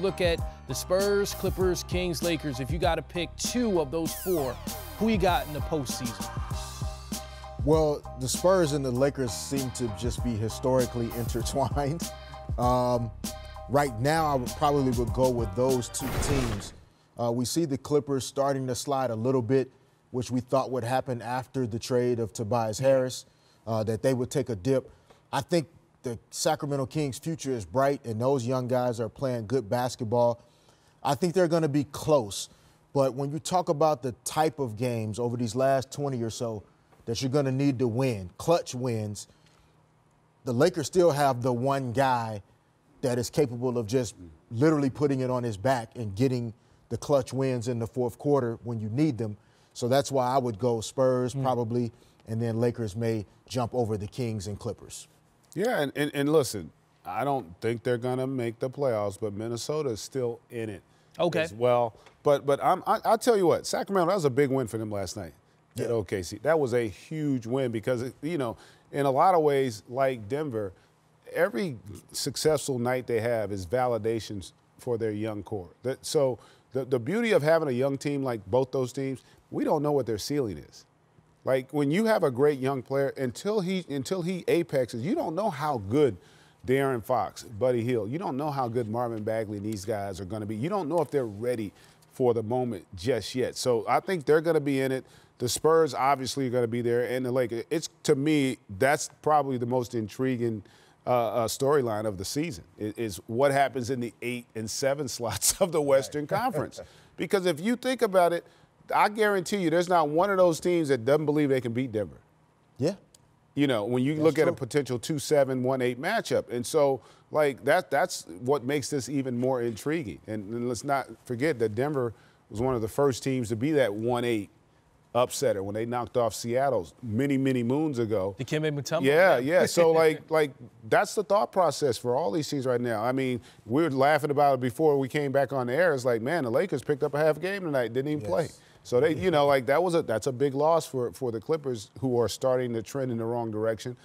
look at the Spurs, Clippers, Kings, Lakers, if you got to pick two of those four, who you got in the postseason? Well, the Spurs and the Lakers seem to just be historically intertwined. Right now, I would go with those two teams. We see the Clippers starting to slide a little bit, which we thought would happen after the trade of Tobias Harris, that they would take a dip. I think the Sacramento Kings' future is bright, and those young guys are playing good basketball. I think they're going to be close. But when you talk about the type of games over these last 20 or so that you're going to need to win, clutch wins, the Lakers still have the one guy that is capable of just literally putting it on his back and getting the clutch wins in the fourth quarter when you need them. So that's why I would go Spurs probably, and then Lakers may jump over the Kings and Clippers. Yeah, and listen, I don't think they're going to make the playoffs, but Minnesota is still in it as well. But I'll tell you what, Sacramento, that was a big win for them last night at OKC. That was a huge win because, you know, in a lot of ways, like Denver, every successful night they have is validations for their young core. So the beauty of having a young team like both those teams, we don't know what their ceiling is. Like when you have a great young player, until he apexes, you don't know how good De'Aaron Fox, Buddy Hield, you don't know how good Marvin Bagley and these guys are going to be. You don't know if they're ready for the moment just yet. So I think they're going to be in it. The Spurs obviously are going to be there, and the Lakers. It's, to me, that's probably the most intriguing storyline of the season is what happens in the 8 and 7 slots of the Western Conference. Because if you think about it, I guarantee you there's not one of those teams that doesn't believe they can beat Denver. Yeah. You know, when you look at a potential 2-7, 1-8 matchup. And so, like, that's what makes this even more intriguing. And let's not forget that Denver was one of the first teams to be that 1-8 upsetter when they knocked off Seattle many, many moons ago. The Dikembe Mutombo. Yeah. So, like that's the thought process for all these teams right now. I mean, we were laughing about it before we came back on the air. It's like, man, the Lakers picked up a half game tonight, didn't even play. So they, you know, like that's a big loss for the Clippers, who are starting to trend in the wrong direction.